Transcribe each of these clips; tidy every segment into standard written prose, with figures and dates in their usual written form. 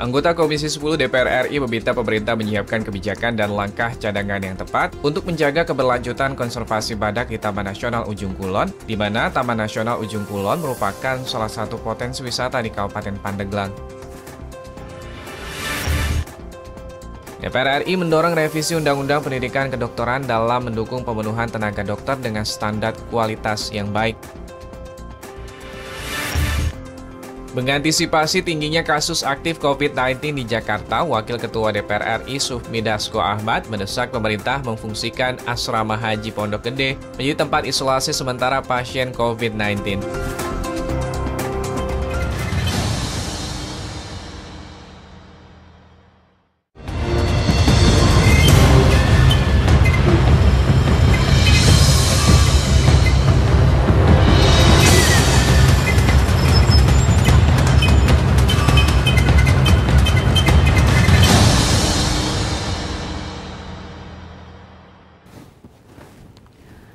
Anggota Komisi 10 DPR RI meminta pemerintah menyiapkan kebijakan dan langkah cadangan yang tepat untuk menjaga keberlanjutan konservasi badak di Taman Nasional Ujung Kulon, di mana Taman Nasional Ujung Kulon merupakan salah satu potensi wisata di Kabupaten Pandeglang. DPR RI mendorong revisi Undang-Undang Pendidikan Kedokteran dalam mendukung pemenuhan tenaga dokter dengan standar kualitas yang baik. Mengantisipasi tingginya kasus aktif COVID-19 di Jakarta, Wakil Ketua DPR RI Sufmi Dasko Ahmad mendesak pemerintah memfungsikan Asrama Haji Pondok Gede menjadi tempat isolasi sementara pasien COVID-19.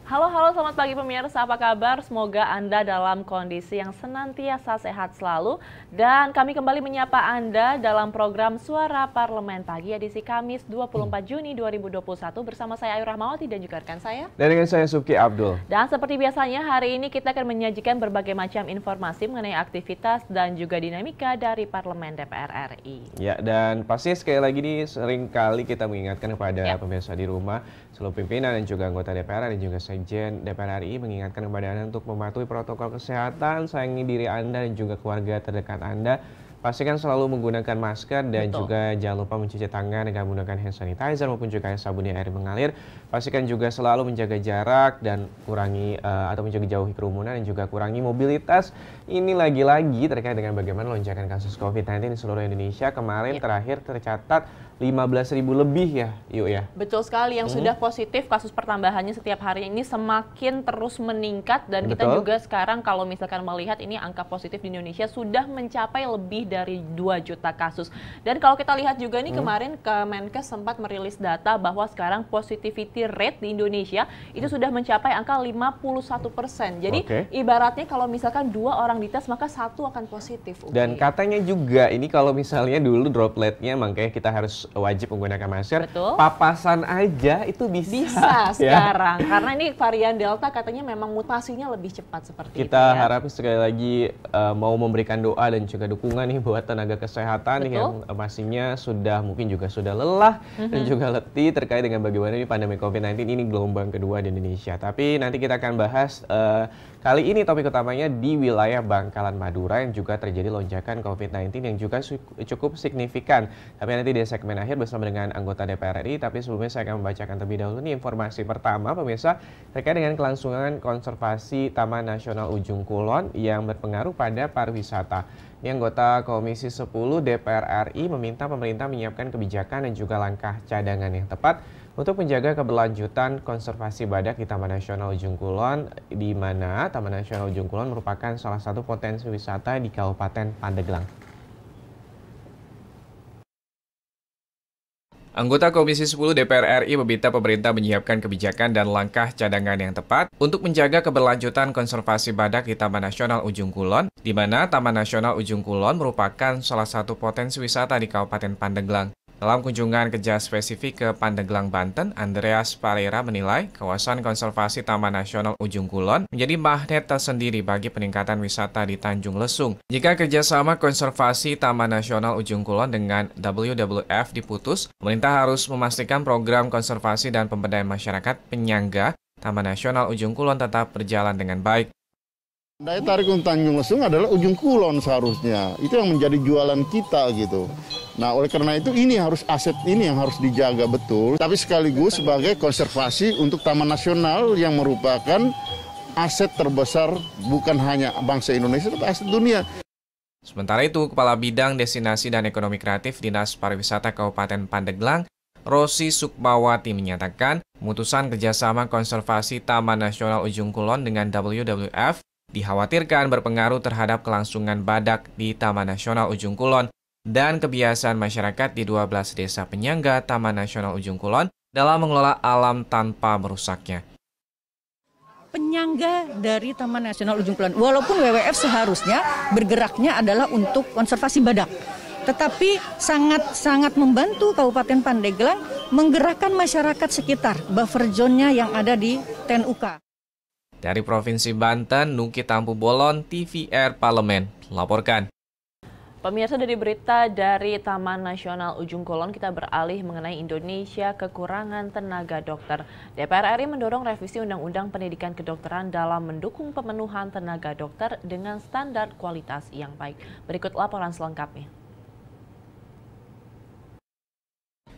Halo, selamat pagi pemirsa, apa kabar? Semoga Anda dalam kondisi yang senantiasa sehat selalu. Dan kami kembali menyapa Anda dalam program Suara Parlemen Pagi edisi Kamis 24 Juni 2021 bersama saya Ayu Rahmawati dan juga rekan saya. Dan dengan saya Subki Abdul. Dan seperti biasanya hari ini kita akan menyajikan berbagai macam informasi mengenai aktivitas dan juga dinamika dari Parlemen DPR RI. Ya, dan pasti sekali lagi nih sering kali kita mengingatkan kepada pemirsa di rumah, seluruh pimpinan dan juga anggota DPR dan juga Sekjen DPR RI mengingatkan kepada Anda untuk mematuhi protokol kesehatan, sayangi diri Anda dan juga keluarga terdekat Anda. Pastikan selalu menggunakan masker dan juga jangan lupa mencuci tangan dengan menggunakan hand sanitizer maupun juga sabun yang air mengalir. Pastikan juga selalu menjaga jarak dan kurangi atau menjaga jauhi kerumunan dan juga kurangi mobilitas. Ini lagi-lagi terkait dengan bagaimana lonjakan kasus COVID-19 di seluruh Indonesia. Kemarin terakhir tercatat 15.000 lebih ya, Yuk ya. Betul sekali, yang sudah positif kasus pertambahannya setiap hari ini semakin terus meningkat dan kita juga sekarang kalau misalkan melihat ini angka positif di Indonesia sudah mencapai lebih dari 2 juta kasus. Dan kalau kita lihat juga nih kemarin Kemenkes sempat merilis data bahwa sekarang positivity rate di Indonesia itu sudah mencapai angka 51%. Jadi ibaratnya kalau misalkan 2 orang dites maka 1 akan positif. Dan katanya juga ini kalau misalnya dulu dropletnya makanya kita harus wajib menggunakan masker. Papasan aja itu bisa sekarang karena ini varian Delta katanya memang mutasinya lebih cepat seperti itu. Kita harap sekali lagi mau memberikan doa dan juga dukungan nih buat tenaga kesehatan yang pastinya sudah mungkin juga sudah lelah dan juga letih terkait dengan bagaimana ini pandemi COVID-19 ini gelombang kedua di Indonesia. Tapi nanti kita akan bahas kali ini topik utamanya di wilayah Bangkalan Madura yang juga terjadi lonjakan COVID-19 yang juga cukup signifikan. Tapi nanti di segmen akhir bersama dengan anggota DPR RI, tapi sebelumnya saya akan membacakan terlebih dahulu nih informasi pertama pemirsa terkait dengan kelangsungan konservasi Taman Nasional Ujung Kulon yang berpengaruh pada pariwisata. Ini anggota Komisi 10 DPR RI meminta pemerintah menyiapkan kebijakan dan juga langkah cadangan yang tepat untuk menjaga keberlanjutan konservasi badak di Taman Nasional Ujung Kulon, di mana Taman Nasional Ujung Kulon merupakan salah satu potensi wisata di Kabupaten Pandeglang. Anggota Komisi 10 DPR RI meminta pemerintah menyiapkan kebijakan dan langkah cadangan yang tepat untuk menjaga keberlanjutan konservasi badak di Taman Nasional Ujung Kulon, di mana Taman Nasional Ujung Kulon merupakan salah satu potensi wisata di Kabupaten Pandeglang. Dalam kunjungan kerja spesifik ke Pandeglang, Banten, Andreas Pereira menilai kawasan konservasi Taman Nasional Ujung Kulon menjadi magnet tersendiri bagi peningkatan wisata di Tanjung Lesung. Jika kerjasama konservasi Taman Nasional Ujung Kulon dengan WWF diputus, pemerintah harus memastikan program konservasi dan pemberdayaan masyarakat penyangga Taman Nasional Ujung Kulon tetap berjalan dengan baik. Daya tarik untuk Tanjung Lesung adalah Ujung Kulon seharusnya. Itu yang menjadi jualan kita gitu. Nah, oleh karena itu aset ini yang harus dijaga betul. Tapi sekaligus sebagai konservasi untuk Taman Nasional yang merupakan aset terbesar bukan hanya bangsa Indonesia tapi aset dunia. Sementara itu, Kepala Bidang Destinasi dan Ekonomi Kreatif Dinas Pariwisata Kabupaten Pandeglang, Rosi Sukmawati menyatakan, pemutusan kerjasama konservasi Taman Nasional Ujung Kulon dengan WWF dikhawatirkan berpengaruh terhadap kelangsungan badak di Taman Nasional Ujung Kulon dan kebiasaan masyarakat di 12 desa penyangga Taman Nasional Ujung Kulon dalam mengelola alam tanpa merusaknya. Penyangga dari Taman Nasional Ujung Kulon, walaupun WWF seharusnya bergeraknya adalah untuk konservasi badak. tetapi sangat membantu Kabupaten Pandeglang menggerakkan masyarakat sekitar buffer zone-nya yang ada di TNUK. Dari Provinsi Banten, Nuki Tampu Bolon, TVR Parlemen, melaporkan. Pemirsa, dari berita dari Taman Nasional Ujung Kulon, kita beralih mengenai Indonesia kekurangan tenaga dokter. DPR RI mendorong revisi Undang-Undang Pendidikan Kedokteran dalam mendukung pemenuhan tenaga dokter dengan standar kualitas yang baik. Berikut laporan selengkapnya.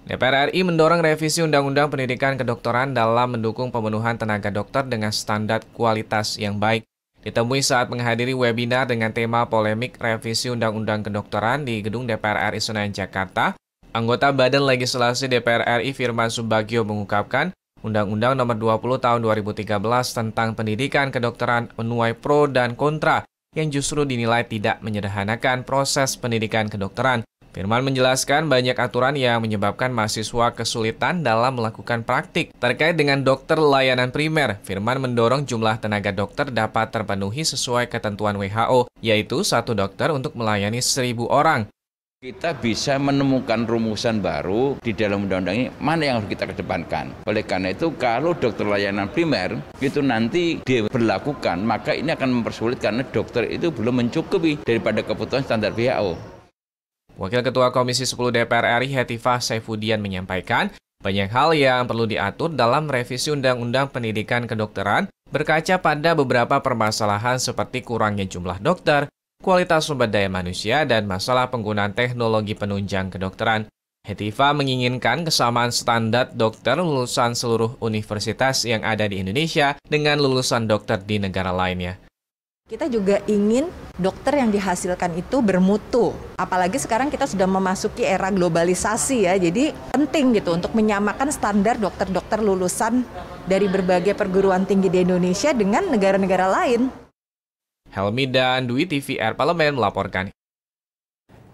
DPR RI mendorong revisi Undang-Undang Pendidikan Kedokteran dalam mendukung pemenuhan tenaga dokter dengan standar kualitas yang baik. Ditemui saat menghadiri webinar dengan tema polemik revisi Undang-Undang Kedokteran di Gedung DPR RI Senayan, Jakarta, anggota Badan Legislasi DPR RI Firman Subagio mengungkapkan Undang-Undang Nomor 20 Tahun 2013 tentang pendidikan kedokteran menuai pro dan kontra yang justru dinilai tidak menyederhanakan proses pendidikan kedokteran. Firman menjelaskan banyak aturan yang menyebabkan mahasiswa kesulitan dalam melakukan praktik. Terkait dengan dokter layanan primer, Firman mendorong jumlah tenaga dokter dapat terpenuhi sesuai ketentuan WHO, yaitu 1 dokter untuk melayani 1.000 orang. Kita bisa menemukan rumusan baru di dalam undang-undang ini, mana yang harus kita kedepankan. Oleh karena itu, kalau dokter layanan primer itu nanti diberlakukan, maka ini akan mempersulit karena dokter itu belum mencukupi daripada kebutuhan standar WHO. Wakil Ketua Komisi 10 DPR RI Hetifah Saifudian menyampaikan, banyak hal yang perlu diatur dalam revisi Undang-Undang Pendidikan Kedokteran berkaca pada beberapa permasalahan seperti kurangnya jumlah dokter, kualitas sumber daya manusia, dan masalah penggunaan teknologi penunjang kedokteran. Hetifah menginginkan kesamaan standar dokter lulusan seluruh universitas yang ada di Indonesia dengan lulusan dokter di negara lainnya. Kita juga ingin dokter yang dihasilkan itu bermutu. Apalagi sekarang kita sudah memasuki era globalisasi ya. Jadi penting gitu untuk menyamakan standar dokter-dokter lulusan dari berbagai perguruan tinggi di Indonesia dengan negara-negara lain. Helmi dan Dwi, TVR Parlemen melaporkan.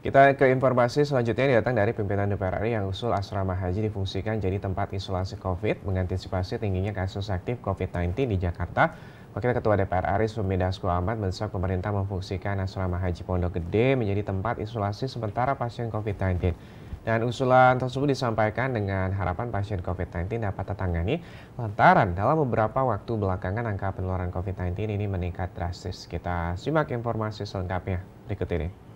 Kita ke informasi selanjutnya yang datang dari pimpinan DPR RI yang usul asrama haji difungsikan jadi tempat isolasi COVID mengantisipasi tingginya kasus aktif COVID-19 di Jakarta. Wakil Ketua DPR RI Sufmi Dasko Ahmad mendesak pemerintah memfungsikan asrama haji Pondok Gede menjadi tempat isolasi sementara pasien COVID-19. Dan usulan tersebut disampaikan dengan harapan pasien COVID-19 dapat tertangani lantaran dalam beberapa waktu belakangan angka penularan COVID-19 ini meningkat drastis. Kita simak informasi selengkapnya berikut ini.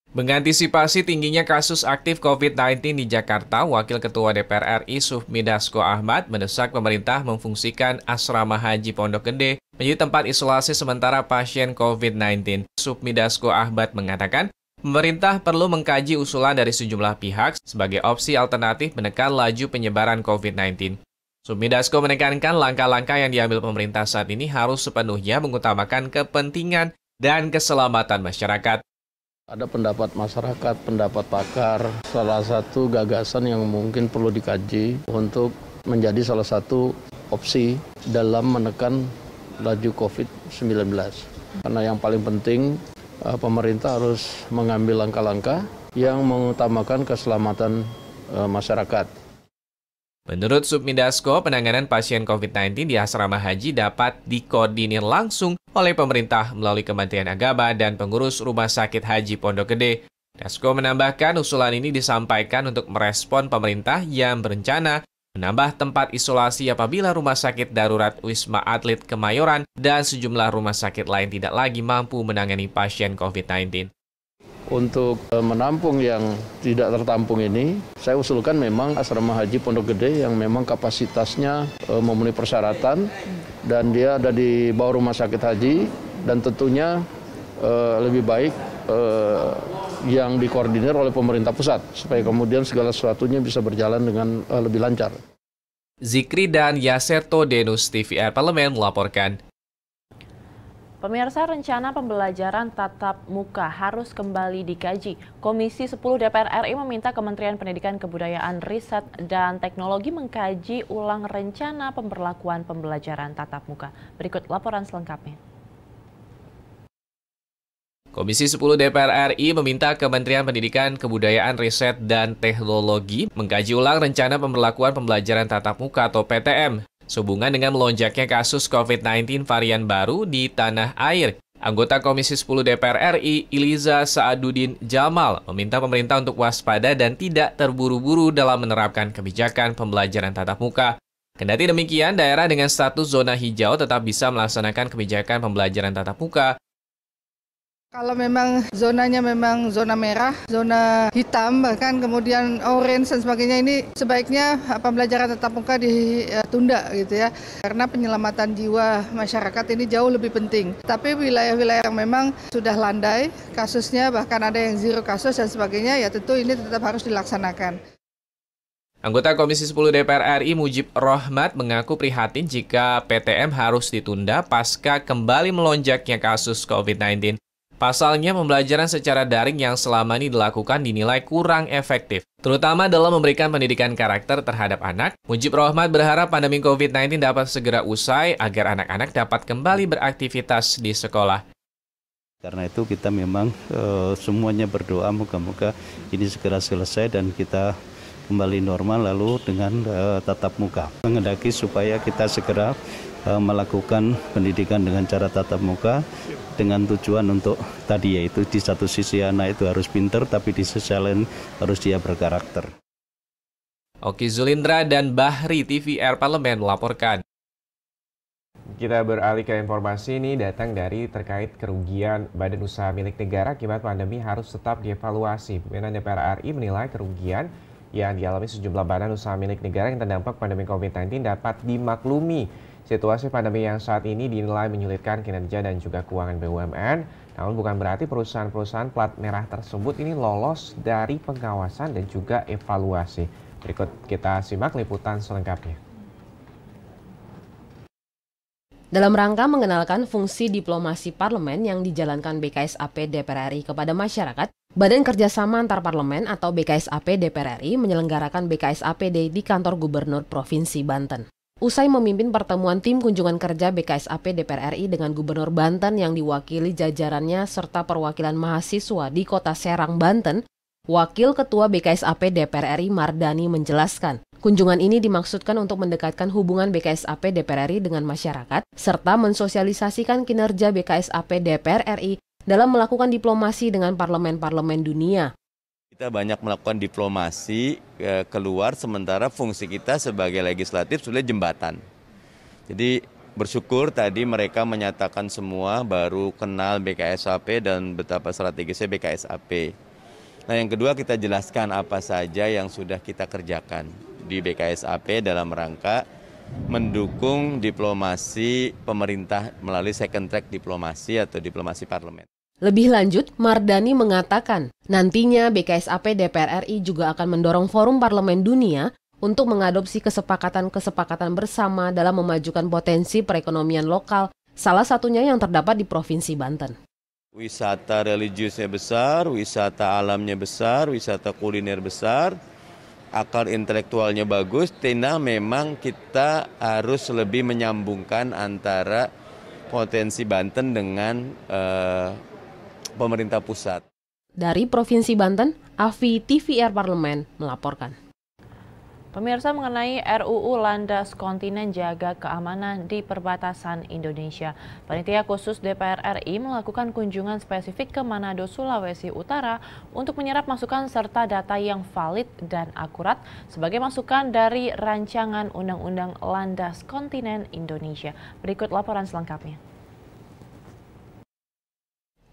Mengantisipasi tingginya kasus aktif COVID-19 di Jakarta, Wakil Ketua DPR RI Sufmi Dasko Ahmad mendesak pemerintah memfungsikan asrama haji Pondok Gede menjadi tempat isolasi sementara pasien COVID-19. Sufmi Dasko Ahmad mengatakan, pemerintah perlu mengkaji usulan dari sejumlah pihak sebagai opsi alternatif menekan laju penyebaran COVID-19. Sufmi Dasko menekankan langkah-langkah yang diambil pemerintah saat ini harus sepenuhnya mengutamakan kepentingan dan keselamatan masyarakat. Ada pendapat masyarakat, pendapat pakar, salah satu gagasan yang mungkin perlu dikaji untuk menjadi salah satu opsi dalam menekan laju COVID-19. Karena yang paling penting, pemerintah harus mengambil langkah-langkah yang mengutamakan keselamatan masyarakat. Menurut Sufmi Dasko, penanganan pasien COVID-19 di asrama haji dapat dikoordinir langsung oleh pemerintah melalui Kementerian Agama dan pengurus Rumah Sakit Haji Pondok Gede. Dasko menambahkan usulan ini disampaikan untuk merespon pemerintah yang berencana menambah tempat isolasi apabila Rumah Sakit Darurat Wisma Atlet Kemayoran dan sejumlah rumah sakit lain tidak lagi mampu menangani pasien COVID-19. Untuk menampung yang tidak tertampung ini, saya usulkan memang asrama haji Pondok Gede yang memang kapasitasnya memenuhi persyaratan dan dia ada di bawah rumah sakit haji dan tentunya lebih baik yang dikoordinir oleh pemerintah pusat supaya kemudian segala sesuatunya bisa berjalan dengan lebih lancar. Zikri dan Yaserto Denus, TVR Parlemen melaporkan. Pemirsa, rencana pembelajaran tatap muka harus kembali dikaji. Komisi 10 DPR RI meminta Kementerian Pendidikan Kebudayaan, Riset, dan Teknologi mengkaji ulang rencana pemberlakuan pembelajaran tatap muka. Berikut laporan selengkapnya. Komisi 10 DPR RI meminta Kementerian Pendidikan, Kebudayaan, Riset, dan Teknologi mengkaji ulang rencana pemberlakuan pembelajaran tatap muka atau PTM. Sehubungan dengan melonjaknya kasus COVID-19 varian baru di tanah air. Anggota Komisi 10 DPR RI, Iliza Saaduddin Jamal, meminta pemerintah untuk waspada dan tidak terburu-buru dalam menerapkan kebijakan pembelajaran tatap muka. Kendati demikian, daerah dengan status zona hijau tetap bisa melaksanakan kebijakan pembelajaran tatap muka. Kalau memang zonanya memang zona merah, zona hitam, bahkan kemudian orange dan sebagainya, ini sebaiknya pembelajaran tatap muka ditunda gitu ya. Karena penyelamatan jiwa masyarakat ini jauh lebih penting. Tapi wilayah-wilayah yang memang sudah landai kasusnya, bahkan ada yang zero kasus dan sebagainya, ya tentu ini tetap harus dilaksanakan. Anggota Komisi 10 DPR RI Mujib Rohmat mengaku prihatin jika PTM harus ditunda pasca kembali melonjaknya kasus COVID-19. Pasalnya, pembelajaran secara daring yang selama ini dilakukan dinilai kurang efektif, terutama dalam memberikan pendidikan karakter terhadap anak. Mujib Rohmat berharap pandemi COVID-19 dapat segera usai agar anak-anak dapat kembali beraktivitas di sekolah. Karena itu kita memang semuanya berdoa moga-moga ini segera selesai dan kita kembali normal lalu dengan tatap muka. Menghendaki supaya kita segera melakukan pendidikan dengan cara tatap muka dengan tujuan untuk tadi yaitu di satu sisi anak itu harus pinter tapi di sisi lain harus dia berkarakter. Oki Zulindra dan Bahri TVR Parlemen melaporkan. Kita beralih ke informasi ini datang dari terkait kerugian badan usaha milik negara akibat pandemi harus tetap dievaluasi. Pimpinan DPR RI menilai kerugian yang dialami sejumlah badan usaha milik negara yang terdampak pandemi COVID-19 dapat dimaklumi. Situasi pandemi yang saat ini dinilai menyulitkan kinerja dan juga keuangan BUMN, namun bukan berarti perusahaan-perusahaan plat merah tersebut ini lolos dari pengawasan dan juga evaluasi. Berikut kita simak liputan selengkapnya. Dalam rangka mengenalkan fungsi diplomasi parlemen yang dijalankan BKSAP DPR RI kepada masyarakat, Badan Kerjasama Antar Parlemen atau BKSAP DPR RI menyelenggarakan BKSAP Day di kantor Gubernur Provinsi Banten. Usai memimpin pertemuan tim kunjungan kerja BKSAP DPR RI dengan Gubernur Banten yang diwakili jajarannya serta perwakilan mahasiswa di Kota Serang, Banten, Wakil Ketua BKSAP DPR RI Mardani menjelaskan, kunjungan ini dimaksudkan untuk mendekatkan hubungan BKSAP DPR RI dengan masyarakat, serta mensosialisasikan kinerja BKSAP DPR RI dalam melakukan diplomasi dengan parlemen-parlemen dunia. Kita banyak melakukan diplomasi keluar, sementara fungsi kita sebagai legislatif sudah jembatan. Jadi bersyukur tadi mereka menyatakan semua baru kenal BKSAP dan betapa strategisnya BKSAP. Nah, yang kedua kita jelaskan apa saja yang sudah kita kerjakan di BKSAP dalam rangka mendukung diplomasi pemerintah melalui second track diplomasi atau diplomasi parlemen. Lebih lanjut, Mardani mengatakan, nantinya BKSAP DPR RI juga akan mendorong forum parlemen dunia untuk mengadopsi kesepakatan-kesepakatan bersama dalam memajukan potensi perekonomian lokal, salah satunya yang terdapat di Provinsi Banten. Wisata religiusnya besar, wisata alamnya besar, wisata kuliner besar, akar intelektualnya bagus, tinggal memang kita harus lebih menyambungkan antara potensi Banten dengan pemerintah pusat. Dari Provinsi Banten, Afi TVR Parlemen melaporkan. Pemirsa, mengenai RUU Landas Kontinen Jaga Keamanan di Perbatasan Indonesia, Panitia Khusus DPR RI melakukan kunjungan spesifik ke Manado, Sulawesi Utara untuk menyerap masukan serta data yang valid dan akurat sebagai masukan dari rancangan Undang-Undang Landas Kontinen Indonesia. Berikut laporan selengkapnya.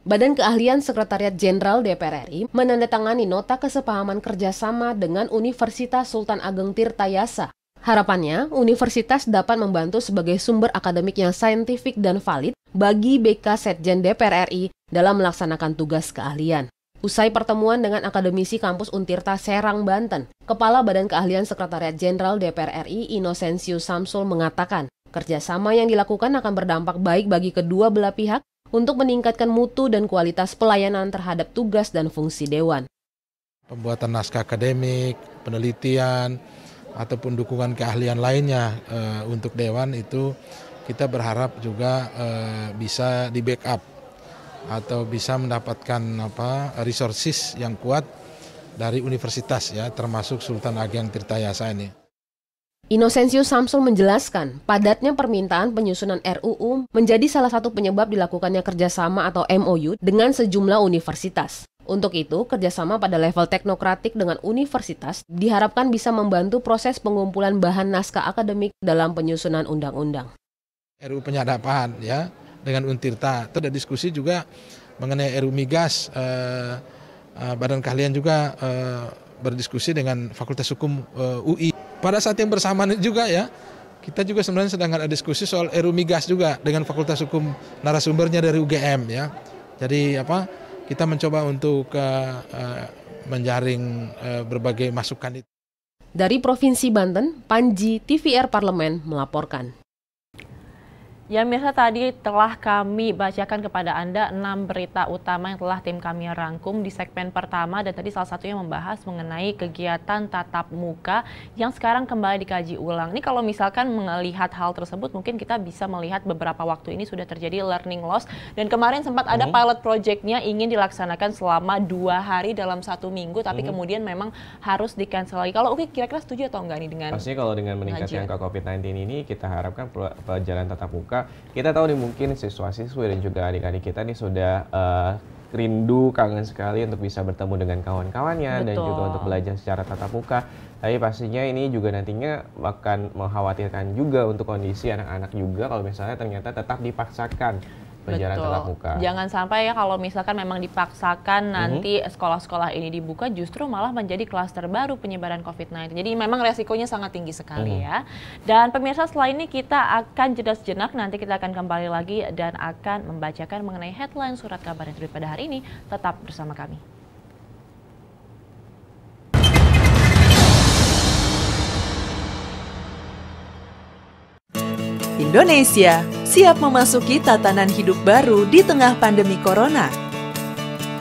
Badan Keahlian Sekretariat Jenderal DPR RI menandatangani nota kesepahaman kerjasama dengan Universitas Sultan Ageng Tirtayasa. Harapannya, universitas dapat membantu sebagai sumber akademik yang saintifik dan valid bagi BK Setjen DPR RI dalam melaksanakan tugas keahlian. Usai pertemuan dengan akademisi kampus Untirta Serang, Banten, Kepala Badan Keahlian Sekretariat Jenderal DPR RI Inocensius Samsul mengatakan, kerjasama yang dilakukan akan berdampak baik bagi kedua belah pihak untuk meningkatkan mutu dan kualitas pelayanan terhadap tugas dan fungsi Dewan. Pembuatan naskah akademik, penelitian, ataupun dukungan keahlian lainnya untuk Dewan itu kita berharap juga bisa di-backup atau bisa mendapatkan resources yang kuat dari universitas ya, termasuk Sultan Ageng Tirtayasa ini. Inosensius Samsul menjelaskan, padatnya permintaan penyusunan RUU menjadi salah satu penyebab dilakukannya kerjasama atau MOU dengan sejumlah universitas. Untuk itu, kerjasama pada level teknokratik dengan universitas diharapkan bisa membantu proses pengumpulan bahan naskah akademik dalam penyusunan undang-undang. RUU penyadapan ya dengan Untirta, itu ada diskusi juga mengenai RUU Migas, Badan Keahlian juga berdiskusi dengan Fakultas Hukum UI. Pada saat yang bersamaan juga ya, kita juga sebenarnya sedang ada diskusi soal RUU Migas juga dengan Fakultas Hukum, narasumbernya dari UGM ya. Jadi kita mencoba untuk menjaring berbagai masukan itu. Dari Provinsi Banten, Panji TVR Parlemen melaporkan. Ya mirsa, tadi telah kami bacakan kepada Anda 6 berita utama yang telah tim kami rangkum di segmen pertama, dan tadi salah satunya membahas mengenai kegiatan tatap muka yang sekarang kembali dikaji ulang. Ini kalau misalkan melihat hal tersebut, mungkin kita bisa melihat beberapa waktu ini sudah terjadi learning loss, dan kemarin sempat ada pilot projectnya ingin dilaksanakan selama 2 hari dalam 1 minggu, tapi kemudian memang harus di-cancel lagi. Kalau kira-kira setuju atau enggak nih dengan pastinya kalau dengan meningkatnya angka COVID-19 ini, kita harapkan pelajaran tatap muka, kita tahu nih mungkin siswa-siswi dan juga adik-adik kita nih sudah rindu, kangen sekali untuk bisa bertemu dengan kawan-kawannya dan juga untuk belajar secara tatap muka. Tapi pastinya ini juga nantinya akan mengkhawatirkan juga untuk kondisi anak-anak juga kalau misalnya ternyata tetap dipaksakan pelajaran tatap muka. Jangan sampai ya kalau misalkan memang dipaksakan nanti sekolah-sekolah ini dibuka, justru malah menjadi klaster baru penyebaran COVID-19. Jadi memang resikonya sangat tinggi sekali ya. Dan pemirsa, setelah ini kita akan jeda sejenak, nanti kita akan kembali lagi dan akan membacakan mengenai headline surat kabar yang terbit pada hari ini. Tetap bersama kami. Indonesia siap memasuki tatanan hidup baru di tengah pandemi corona.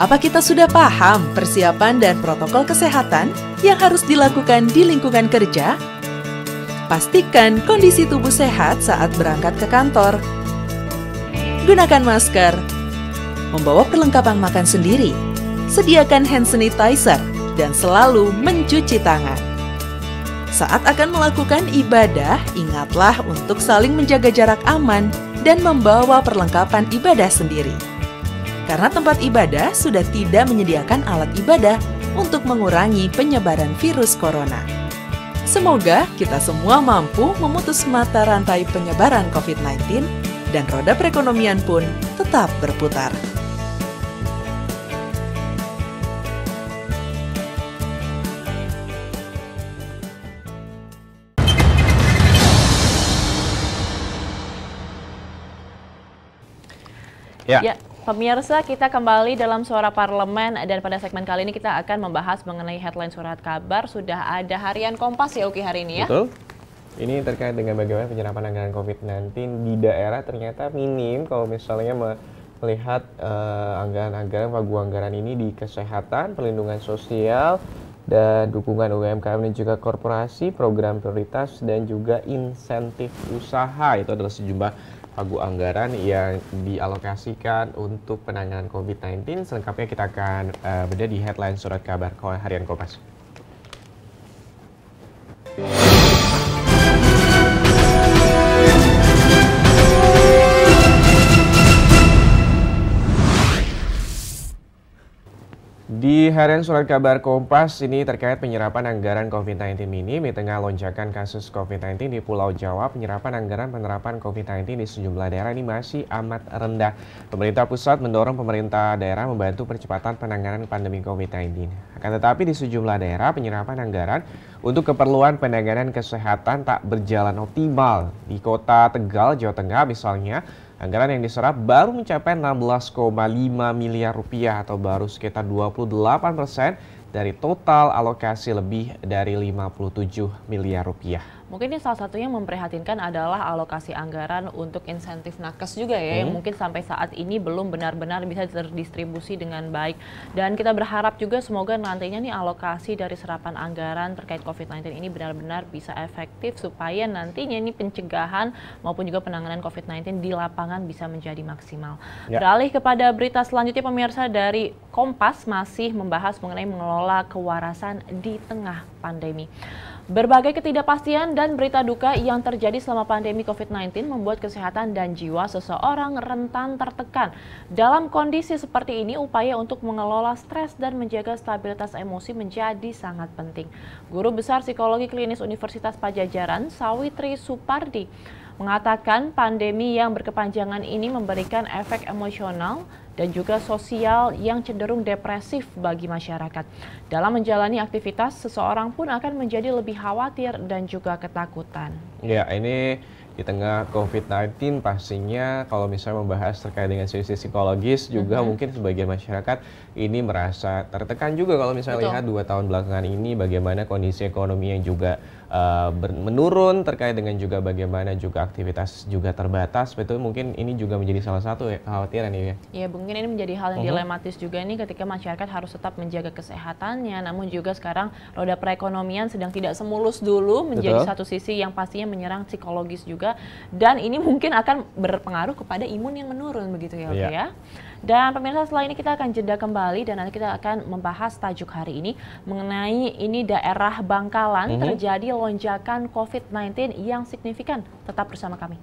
Apa kita sudah paham persiapan dan protokol kesehatan yang harus dilakukan di lingkungan kerja? Pastikan kondisi tubuh sehat saat berangkat ke kantor. Gunakan masker, membawa perlengkapan makan sendiri, sediakan hand sanitizer, dan selalu mencuci tangan. Saat akan melakukan ibadah, ingatlah untuk saling menjaga jarak aman dan membawa perlengkapan ibadah sendiri. Karena tempat ibadah sudah tidak menyediakan alat ibadah untuk mengurangi penyebaran virus corona. Semoga kita semua mampu memutus mata rantai penyebaran COVID-19 dan roda perekonomian pun tetap berputar. Ya, pemirsa, kita kembali dalam Suara Parlemen, dan pada segmen kali ini kita akan membahas mengenai headline surat kabar. Sudah ada harian Kompas ya Uki hari ini ya? Betul. Ini terkait dengan bagaimana penyerapan anggaran COVID-19 di daerah ternyata minim kalau misalnya melihat anggaran-anggaran pagu anggaran ini di kesehatan, perlindungan sosial, dan dukungan UMKM dan juga korporasi, program prioritas, dan juga insentif usaha. Itu adalah sejumlah pagu anggaran yang dialokasikan untuk penanganan COVID-19. Selengkapnya kita akan bedah di headline surat kabar harian Kompas. Di harian surat kabar Kompas ini terkait penyerapan anggaran COVID-19 minim di tengah lonjakan kasus COVID-19 di Pulau Jawa. Penyerapan anggaran penerapan COVID-19 di sejumlah daerah ini masih amat rendah. Pemerintah pusat mendorong pemerintah daerah membantu percepatan penanganan pandemi COVID-19. Akan tetapi di sejumlah daerah penyerapan anggaran untuk keperluan penanganan kesehatan tak berjalan optimal. Di Kota Tegal, Jawa Tengah misalnya, anggaran yang diserap baru mencapai 16,5 miliar rupiah atau baru sekitar 28% dari total alokasi lebih dari 57 miliar rupiah. Mungkin ini salah satunya memprihatinkan adalah alokasi anggaran untuk insentif nakes juga ya, yang mungkin sampai saat ini belum benar-benar bisa terdistribusi dengan baik. Dan kita berharap juga semoga nantinya nih alokasi dari serapan anggaran terkait COVID-19 ini benar-benar bisa efektif supaya nantinya ini pencegahan maupun juga penanganan COVID-19 di lapangan bisa menjadi maksimal. Ya. Beralih kepada berita selanjutnya pemirsa, dari Kompas masih membahas mengenai mengelola kewarasan di tengah pandemi. Berbagai ketidakpastian dan berita duka yang terjadi selama pandemi COVID-19 membuat kesehatan dan jiwa seseorang rentan tertekan. Dalam kondisi seperti ini, upaya untuk mengelola stres dan menjaga stabilitas emosi menjadi sangat penting. Guru Besar Psikologi Klinis Universitas Padjadjaran, Sawitri Supardi, mengatakan pandemi yang berkepanjangan ini memberikan efek emosional dan juga sosial yang cenderung depresif bagi masyarakat. Dalam menjalani aktivitas, seseorang pun akan menjadi lebih khawatir dan juga ketakutan. Ya, ini di tengah COVID-19 pastinya kalau misalnya membahas terkait dengan sisi psikologis juga mungkin sebagian masyarakat ini merasa tertekan juga kalau misalnya lihat 2 tahun belakangan ini bagaimana kondisi ekonomi yang juga menurun, terkait dengan juga bagaimana juga aktivitas juga terbatas. Betul, mungkin ini juga menjadi salah satu kekhawatiran ya. Ya, mungkin ini menjadi hal yang dilematis juga ini ketika masyarakat harus tetap menjaga kesehatannya, namun juga sekarang roda perekonomian sedang tidak semulus dulu, menjadi satu sisi yang pastinya menyerang psikologis juga, dan ini mungkin akan berpengaruh kepada imun yang menurun begitu ya, Oke ya. Dan pemirsa, setelah ini kita akan jeda kembali dan nanti kita akan membahas tajuk hari ini mengenai ini daerah Bangkalan terjadi lonjakan COVID-19 yang signifikan. Tetap bersama kami.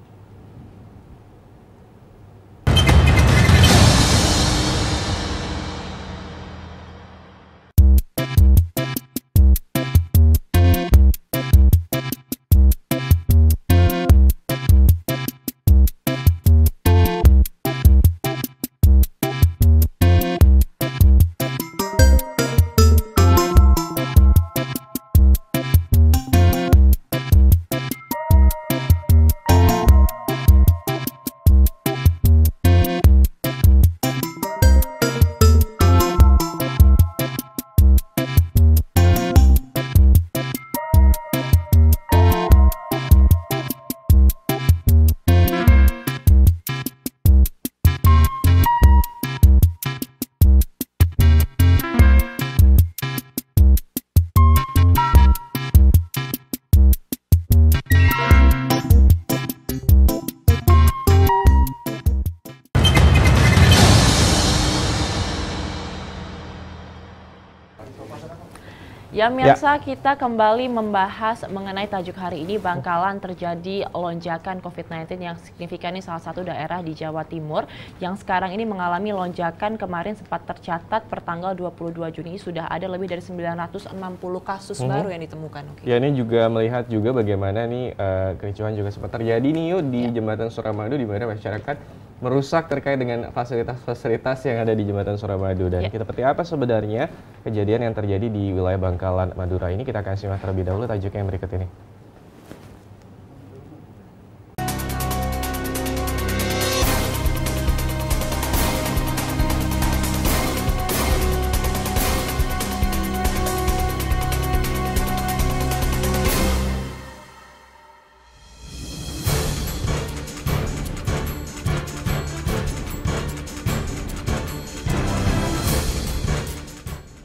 Ya, mirsa, kita kembali membahas mengenai tajuk hari ini, Bangkalan terjadi lonjakan COVID-19 yang signifikan. Ini salah satu daerah di Jawa Timur yang sekarang ini mengalami lonjakan. Kemarin sempat tercatat per tanggal 22 Juni sudah ada lebih dari 960 kasus baru yang ditemukan. Ya, ini juga melihat juga bagaimana nih kericuhan juga sempat terjadi nih di Jembatan Suramadu, di mana masyarakat merusak terkait dengan fasilitas-fasilitas yang ada di Jembatan Suramadu. Dan kita seperti apa sebenarnya kejadian yang terjadi di wilayah Bangkalan, Madura ini, kita akan simak terlebih dahulu tajuk yang berikut ini.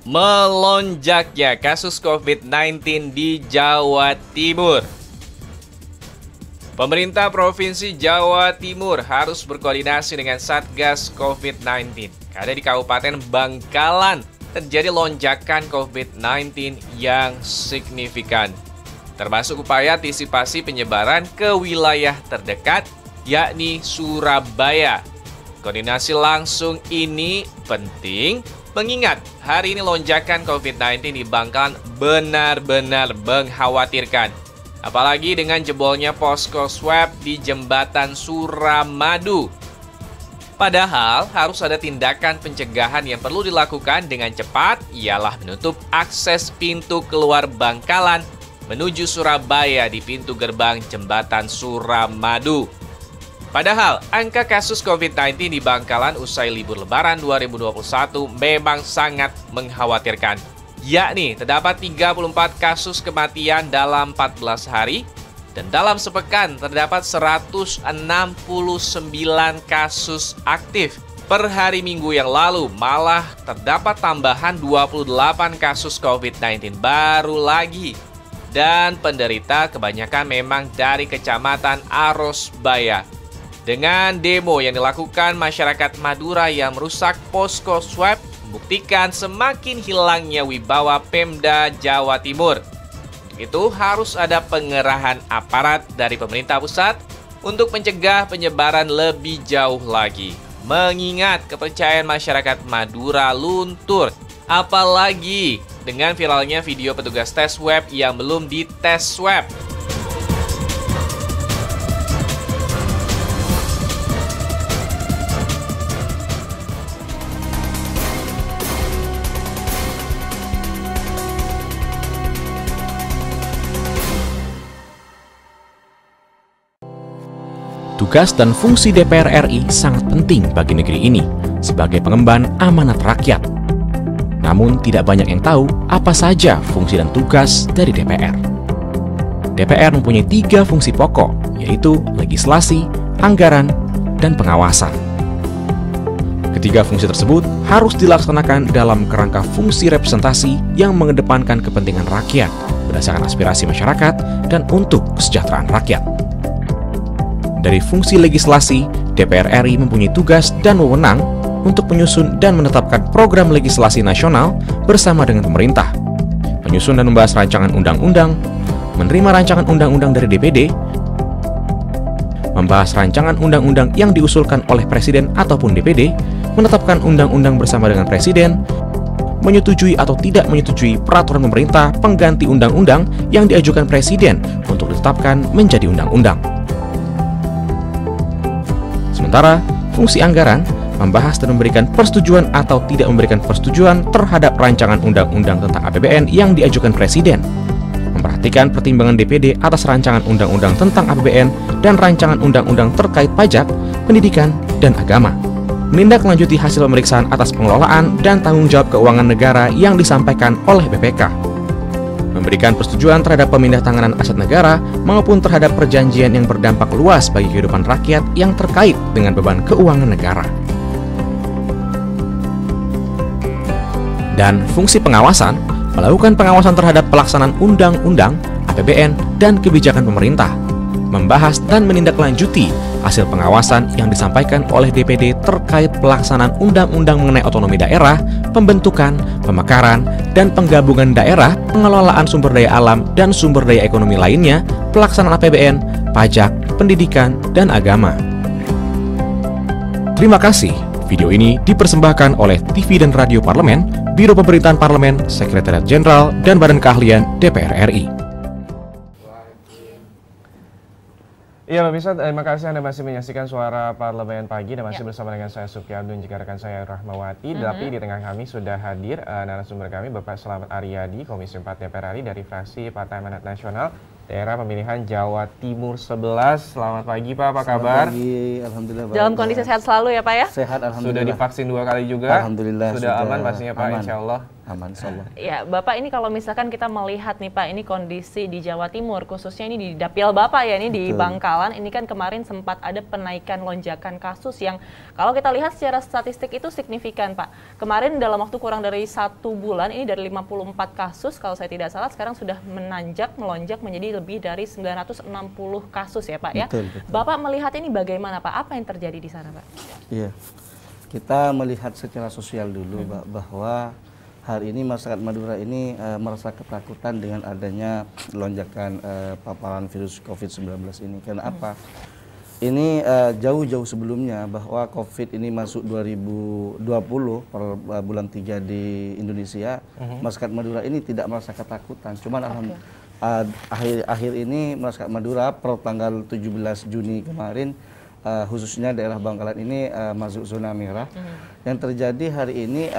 Melonjaknya kasus COVID-19 di Jawa Timur. Pemerintah Provinsi Jawa Timur harus berkoordinasi dengan Satgas COVID-19 karena di Kabupaten Bangkalan terjadi lonjakan COVID-19 yang signifikan, termasuk upaya antisipasi penyebaran ke wilayah terdekat, yakni Surabaya. Koordinasi langsung ini penting mengingat hari ini lonjakan COVID-19 di Bangkalan benar-benar mengkhawatirkan. Apalagi dengan jebolnya posko swab di Jembatan Suramadu. Padahal harus ada tindakan pencegahan yang perlu dilakukan dengan cepat, ialah menutup akses pintu keluar Bangkalan menuju Surabaya di pintu gerbang Jembatan Suramadu. Padahal, angka kasus COVID-19 di Bangkalan usai libur Lebaran 2021 memang sangat mengkhawatirkan. Yakni, terdapat 34 kasus kematian dalam 14 hari, dan dalam sepekan terdapat 169 kasus aktif. Per hari Minggu yang lalu, malah terdapat tambahan 28 kasus COVID-19 baru lagi. Dan penderita kebanyakan memang dari Kecamatan Arosbaya. Dengan demo yang dilakukan masyarakat Madura yang merusak posko swab membuktikan semakin hilangnya wibawa Pemda Jawa Timur. itu harus ada pengerahan aparat dari pemerintah pusat untuk mencegah penyebaran lebih jauh lagi. Mengingat kepercayaan masyarakat Madura luntur, apalagi dengan viralnya video petugas tes swab yang belum dites swab. Tugas dan fungsi DPR RI sangat penting bagi negeri ini sebagai pengemban amanat rakyat. Namun tidak banyak yang tahu apa saja fungsi dan tugas dari DPR. DPR mempunyai 3 fungsi pokok, yaitu legislasi, anggaran, dan pengawasan. Ketiga fungsi tersebut harus dilaksanakan dalam kerangka fungsi representasi yang mengedepankan kepentingan rakyat berdasarkan aspirasi masyarakat dan untuk kesejahteraan rakyat. Dari fungsi legislasi, DPR RI mempunyai tugas dan wewenang untuk menyusun dan menetapkan program legislasi nasional bersama dengan pemerintah, menyusun dan membahas rancangan undang-undang, menerima rancangan undang-undang dari DPD, membahas rancangan undang-undang yang diusulkan oleh Presiden ataupun DPD, menetapkan undang-undang bersama dengan Presiden, menyetujui atau tidak menyetujui peraturan pemerintah pengganti undang-undang yang diajukan Presiden untuk ditetapkan menjadi undang-undang. Sementara, fungsi anggaran membahas dan memberikan persetujuan atau tidak memberikan persetujuan terhadap rancangan undang-undang tentang APBN yang diajukan Presiden, memperhatikan pertimbangan DPD atas rancangan undang-undang tentang APBN dan rancangan undang-undang terkait pajak, pendidikan, dan agama, menindaklanjuti hasil pemeriksaan atas pengelolaan dan tanggung jawab keuangan negara yang disampaikan oleh BPK, memberikan persetujuan terhadap pemindah-tanganan aset negara maupun terhadap perjanjian yang berdampak luas bagi kehidupan rakyat yang terkait dengan beban keuangan negara. Dan fungsi pengawasan, melakukan pengawasan terhadap pelaksanaan undang-undang, APBN, dan kebijakan pemerintah, membahas dan menindaklanjuti hasil pengawasan yang disampaikan oleh DPD terkait pelaksanaan undang-undang mengenai otonomi daerah, pembentukan, pemekaran, dan penggabungan daerah, pengelolaan sumber daya alam dan sumber daya ekonomi lainnya, pelaksanaan APBN, pajak, pendidikan, dan agama. Terima kasih. Video ini dipersembahkan oleh TV dan Radio Parlemen, Biro Pemerintahan Parlemen, Sekretariat Jenderal, dan Badan Keahlian DPR RI. Iya pemirsa, terima kasih Anda masih menyaksikan Suara Parlemen Pagi dan masih bersama dengan saya Supiandun juga rekan saya Rahmawati. Tapi di tengah kami sudah hadir narasumber kami Bapak Slamet Aryadi, Komisi 4 DPR RI dari fraksi Partai Amanat Nasional, daerah pemilihan Jawa Timur 11. Selamat pagi Pak, apa kabar? Selamat pagi, alhamdulillah. Dalam kondisi sehat selalu ya Pak ya? Sehat, alhamdulillah. Sudah divaksin 2 kali juga? Alhamdulillah. Sudah aman pastinya Pak, insya Allah? Aman, insya Allah. Ya Bapak, ini kalau misalkan kita melihat nih Pak, ini kondisi di Jawa Timur, khususnya ini di Dapil Bapak ya, ini di Bangkalan, ini kan kemarin sempat ada penaikan lonjakan kasus yang kalau kita lihat secara statistik itu signifikan Pak. Kemarin dalam waktu kurang dari 1 bulan, ini dari 54 kasus, kalau saya tidak salah, sekarang sudah melonjak menjadi lebih dari 960 kasus ya Pak ya. Betul, betul. Bapak melihat ini bagaimana Pak? Apa yang terjadi di sana Pak? Iya, kita melihat secara sosial dulu Pak, bahwa hari ini masyarakat Madura ini merasa ketakutan dengan adanya lonjakan paparan virus COVID-19 ini. Karena apa? Ini jauh-jauh sebelumnya bahwa COVID ini masuk 2020 per bulan 3 di Indonesia, masyarakat Madura ini tidak merasa ketakutan. Cuman akhir ini masyarakat Madura per tanggal 17 Juni kemarin, khususnya daerah Bangkalan ini masuk zona merah. Yang terjadi hari ini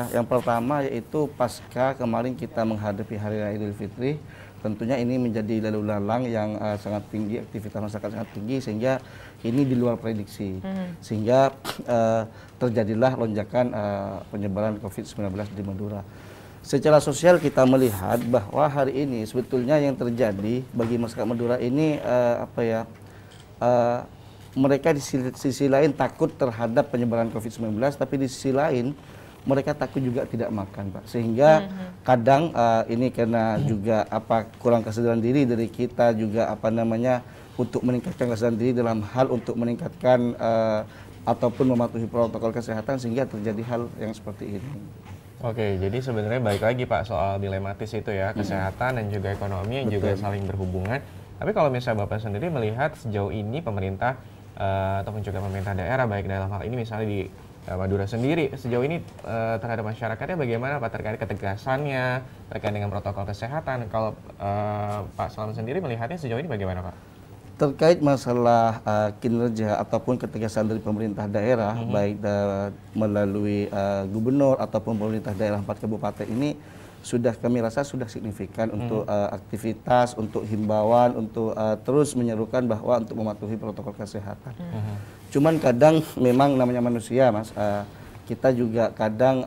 yang pertama yaitu pasca kemarin kita menghadapi Hari Raya Idul Fitri, tentunya ini menjadi lalu lalang yang sangat tinggi, aktivitas masyarakat sangat tinggi, sehingga ini di luar prediksi, sehingga terjadilah lonjakan penyebaran COVID-19 di Madura. Secara sosial kita melihat bahwa hari ini sebetulnya yang terjadi bagi masyarakat Madura ini mereka di sisi lain takut terhadap penyebaran COVID-19, tapi di sisi lain mereka takut juga tidak makan, Pak. Sehingga kadang ini karena juga kurang kesadaran diri dari kita juga untuk meningkatkan kesadaran diri dalam hal untuk meningkatkan ataupun mematuhi protokol kesehatan, sehingga terjadi hal yang seperti ini. Oke, jadi sebenarnya balik lagi Pak soal dilematis itu ya, kesehatan dan juga ekonomi yang juga saling berhubungan. Tapi kalau misalnya Bapak sendiri melihat sejauh ini pemerintah ataupun juga pemerintah daerah, baik dalam hal ini misalnya di Madura sendiri, sejauh ini terhadap masyarakatnya bagaimana Pak terkait ketegasannya, terkait dengan protokol kesehatan? Kalau Pak Salam sendiri melihatnya sejauh ini bagaimana Pak? Terkait masalah kinerja ataupun ketegasan dari pemerintah daerah, baik melalui gubernur ataupun pemerintah daerah 4 kabupaten ini, sudah kami rasa sudah signifikan untuk aktivitas, untuk himbauan, untuk terus menyerukan bahwa untuk mematuhi protokol kesehatan. Cuman kadang memang namanya manusia, Mas, kita juga kadang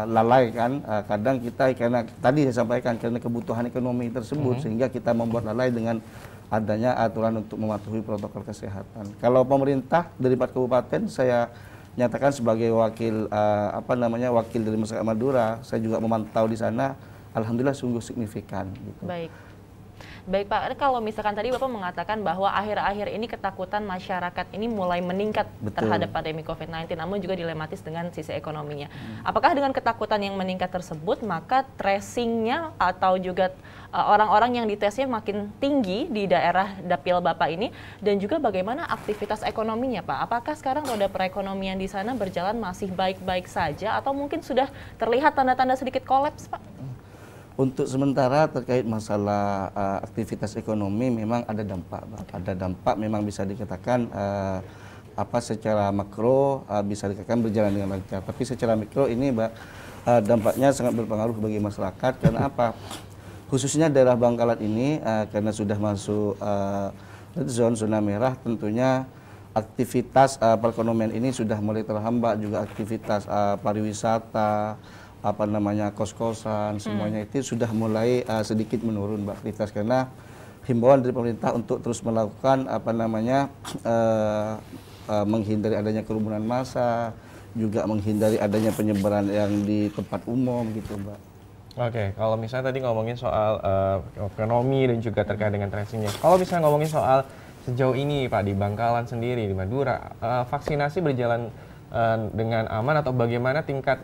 lalai kan, kadang kita karena tadi saya sampaikan karena kebutuhan ekonomi tersebut sehingga kita membuat lalai dengan adanya aturan untuk mematuhi protokol kesehatan. Kalau pemerintah dari 4 kabupaten saya nyatakan sebagai wakil wakil dari masyarakat Madura, saya juga memantau di sana, alhamdulillah sungguh signifikan gitu. Baik Pak, kalau misalkan tadi Bapak mengatakan bahwa akhir-akhir ini ketakutan masyarakat ini mulai meningkat terhadap pandemi COVID-19, namun juga dilematis dengan sisi ekonominya. Apakah dengan ketakutan yang meningkat tersebut, maka tracingnya atau juga orang-orang yang ditesnya makin tinggi di daerah dapil Bapak ini, dan juga bagaimana aktivitas ekonominya Pak? Apakah sekarang roda perekonomian di sana berjalan masih baik-baik saja, atau mungkin sudah terlihat tanda-tanda sedikit kolaps Pak? Untuk sementara terkait masalah aktivitas ekonomi memang ada dampak, ada dampak memang bisa dikatakan secara makro bisa dikatakan berjalan dengan lancar, tapi secara mikro ini dampaknya sangat berpengaruh bagi masyarakat. Karena apa? Khususnya daerah Bangkalan ini karena sudah masuk red zone, zona merah, tentunya aktivitas perekonomian ini sudah mulai terhambat, juga aktivitas pariwisata, kos-kosan, semuanya itu sudah mulai sedikit menurun aktivitas, karena himbauan dari pemerintah untuk terus melakukan menghindari adanya kerumunan massa, juga menghindari adanya penyebaran yang di tempat umum gitu, Mbak. Oke, kalau misalnya tadi ngomongin soal ekonomi dan juga terkait dengan tracingnya, kalau misalnya ngomongin soal sejauh ini Pak di Bangkalan sendiri, di Madura, vaksinasi berjalan dengan aman atau bagaimana tingkat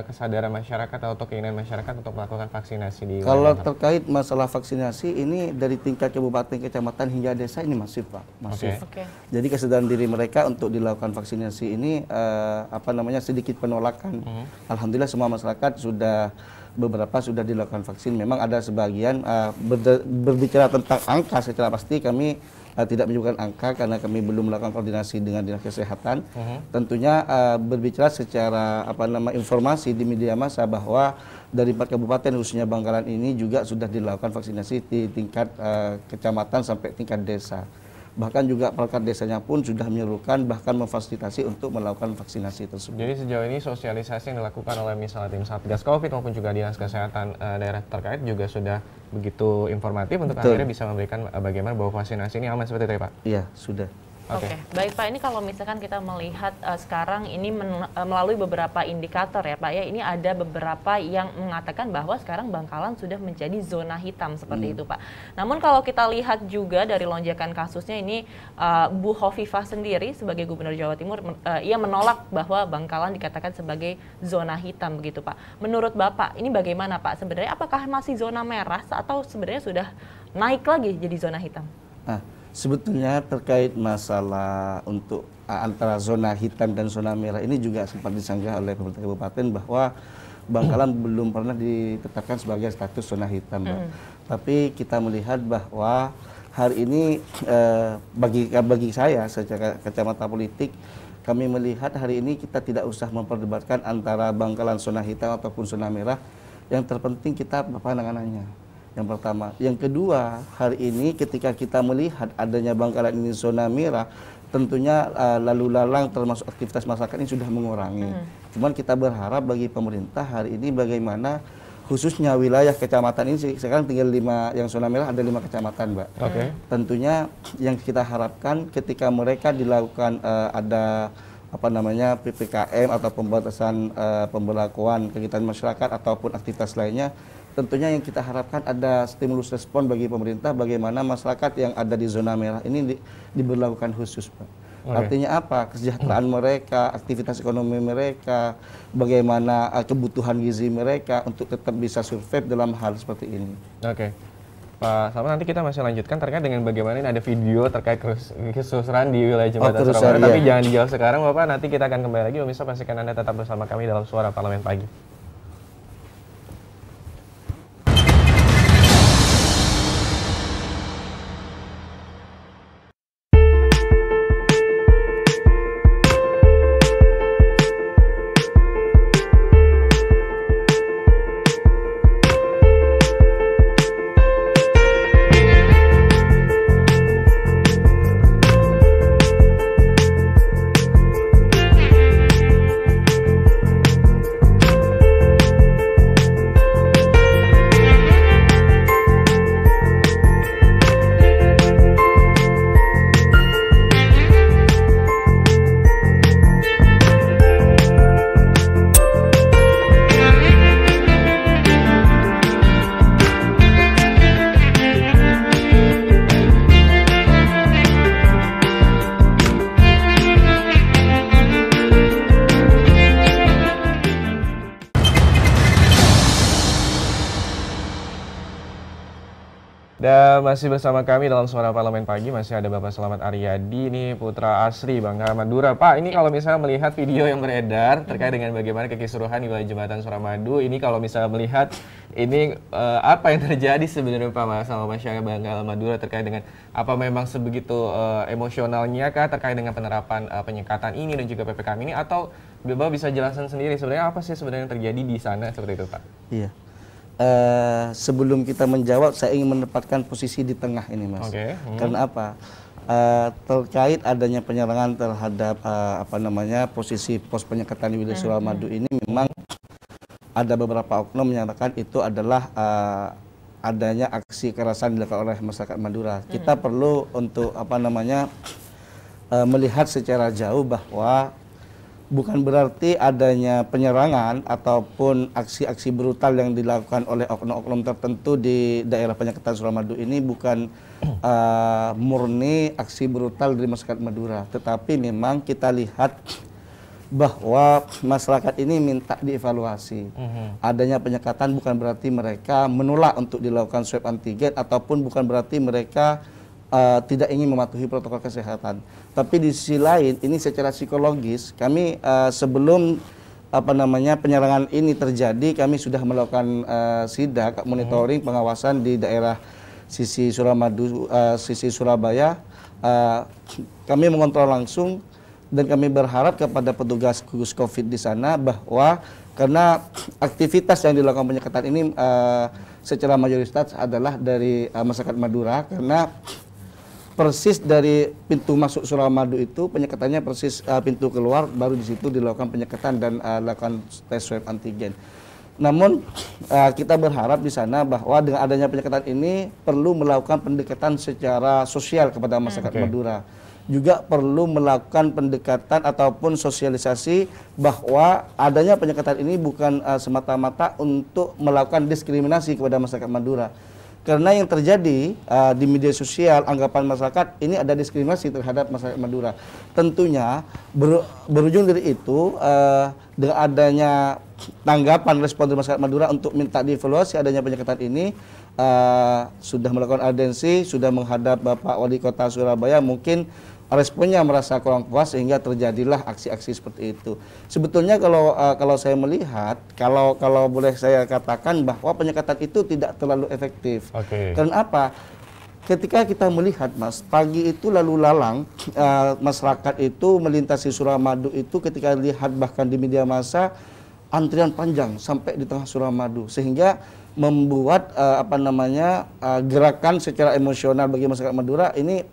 kesadaran masyarakat atau keinginan masyarakat untuk melakukan vaksinasi di Kalau terkait masalah vaksinasi ini dari tingkat kabupaten, kecamatan hingga desa ini masif Pak, masif. Jadi kesadaran diri mereka untuk dilakukan vaksinasi ini sedikit penolakan. Alhamdulillah semua masyarakat beberapa sudah dilakukan vaksin. Memang ada sebagian berbicara tentang angka secara pasti kami tidak menyebutkan angka karena kami belum melakukan koordinasi dengan Dinas Kesehatan. Tentunya berbicara secara informasi di media massa bahwa dari 4 kabupaten khususnya Bangkalan ini juga sudah dilakukan vaksinasi di tingkat kecamatan sampai tingkat desa. Bahkan juga perangkat desanya pun sudah menyerukan bahkan memfasilitasi untuk melakukan vaksinasi tersebut. Jadi sejauh ini sosialisasi yang dilakukan oleh misalnya tim Satgas Covid maupun juga Dinas Kesehatan daerah terkait juga sudah begitu informatif untuk akhirnya bisa memberikan bagaimana bahwa vaksinasi ini aman seperti itu ya Pak? Iya, sudah. Oke, baik Pak, ini kalau misalkan kita melihat sekarang ini melalui beberapa indikator ya Pak ya, ini ada beberapa yang mengatakan bahwa sekarang Bangkalan sudah menjadi zona hitam seperti itu Pak. Namun kalau kita lihat juga dari lonjakan kasusnya ini, Bu Hovifah sendiri sebagai Gubernur Jawa Timur, ia menolak bahwa Bangkalan dikatakan sebagai zona hitam begitu Pak. Menurut Bapak, ini bagaimana Pak? Sebenarnya apakah masih zona merah atau sebenarnya sudah naik lagi jadi zona hitam? Sebetulnya terkait masalah untuk antara zona hitam dan zona merah ini juga sempat disanggah oleh pemerintah kabupaten bahwa Bangkalan belum pernah ditetapkan sebagai status zona hitam. Tapi kita melihat bahwa hari ini bagi saya secara kacamata politik, kami melihat hari ini kita tidak usah memperdebatkan antara Bangkalan zona hitam ataupun zona merah. Yang terpenting kita penanganannya. Yang pertama. Yang kedua, hari ini ketika kita melihat adanya Bangkalan ini zona merah, tentunya lalu lalang termasuk aktivitas masyarakat ini sudah mengurangi. Cuman kita berharap bagi pemerintah hari ini bagaimana khususnya wilayah kecamatan ini sekarang tinggal 5, yang zona merah ada 5 kecamatan, Mbak. Tentunya yang kita harapkan ketika mereka dilakukan ada PPKM atau pembatasan pemberlakuan kegiatan masyarakat ataupun aktivitas lainnya, tentunya yang kita harapkan ada stimulus respon bagi pemerintah bagaimana masyarakat yang ada di zona merah ini diberlakukan khusus, Pak. Artinya apa? Kesejahteraan mereka, aktivitas ekonomi mereka, bagaimana kebutuhan gizi mereka untuk tetap bisa survive dalam hal seperti ini. Oke. Pak Salman, nanti kita masih lanjutkan terkait dengan bagaimana ini ada video terkait kesusahan di wilayah Jembatan Suramadu. Tapi jangan dijawab sekarang Bapak, nanti kita akan kembali lagi. Pemirsa, pastikan Anda tetap bersama kami dalam Suara Parlemen Pagi. Dan masih bersama kami dalam Suara Parlemen Pagi, masih ada Bapak Selamat Aryadi, ini putra asli Bangka Madura. Pak, ini kalau misalnya melihat video yang beredar terkait dengan bagaimana kekisruhan di wilayah Jembatan Suramadu, ini kalau misalnya melihat ini apa yang terjadi sebenarnya Pak sama masyarakat Bangka Madura terkait dengan apa memang sebegitu emosionalnya kah terkait dengan penerapan penyekatan ini dan juga PPKM ini, atau Bapak bisa jelaskan sendiri sebenarnya apa sih sebenarnya yang terjadi di sana seperti itu Pak? Iya. Sebelum kita menjawab, saya ingin menempatkan posisi di tengah ini, Mas. Karena apa? Terkait adanya penyerangan terhadap posisi pos penyekatan di wilayah Suramadu ini, memang ada beberapa oknum menyatakan itu adalah adanya aksi kekerasan dilakukan oleh masyarakat Madura. Kita perlu untuk melihat secara jauh bahwa bukan berarti adanya penyerangan ataupun aksi-aksi brutal yang dilakukan oleh oknum-oknum tertentu di daerah penyekatan Suramadu ini bukan murni aksi brutal dari masyarakat Madura, tetapi memang kita lihat bahwa masyarakat ini minta dievaluasi. Adanya penyekatan bukan berarti mereka menolak untuk dilakukan swab antigen, ataupun bukan berarti mereka tidak ingin mematuhi protokol kesehatan. Tapi di sisi lain, ini secara psikologis kami sebelum penyerangan ini terjadi, kami sudah melakukan sidak monitoring pengawasan di daerah sisi Suramadu, sisi Surabaya. Kami mengontrol langsung dan kami berharap kepada petugas gugus COVID di sana bahwa karena aktivitas yang dilakukan penyekatan ini secara mayoritas adalah dari masyarakat Madura, karena persis dari pintu masuk Suramadu itu penyekatannya persis pintu keluar, baru di situ dilakukan penyekatan dan lakukan tes swab antigen. Namun kita berharap di sana bahwa dengan adanya penyekatan ini perlu melakukan pendekatan secara sosial kepada masyarakat Madura. Juga perlu melakukan pendekatan ataupun sosialisasi bahwa adanya penyekatan ini bukan semata-mata untuk melakukan diskriminasi kepada masyarakat Madura. Karena yang terjadi di media sosial, anggapan masyarakat ini ada diskriminasi terhadap masyarakat Madura. Tentunya berujung dari itu dengan adanya tanggapan respon dari masyarakat Madura untuk minta dievaluasi adanya penyekatan ini, sudah melakukan audiensi, sudah menghadap Bapak Wali Kota Surabaya, mungkin responnya merasa kurang puas sehingga terjadilah aksi-aksi seperti itu. Sebetulnya kalau saya melihat, kalau boleh saya katakan bahwa penyekatan itu tidak terlalu efektif. Karena apa? Ketika kita melihat, Mas, pagi itu lalu lalang masyarakat itu melintasi Suramadu itu, ketika lihat bahkan di media massa antrian panjang sampai di tengah Suramadu, sehingga membuat gerakan secara emosional bagi masyarakat Madura ini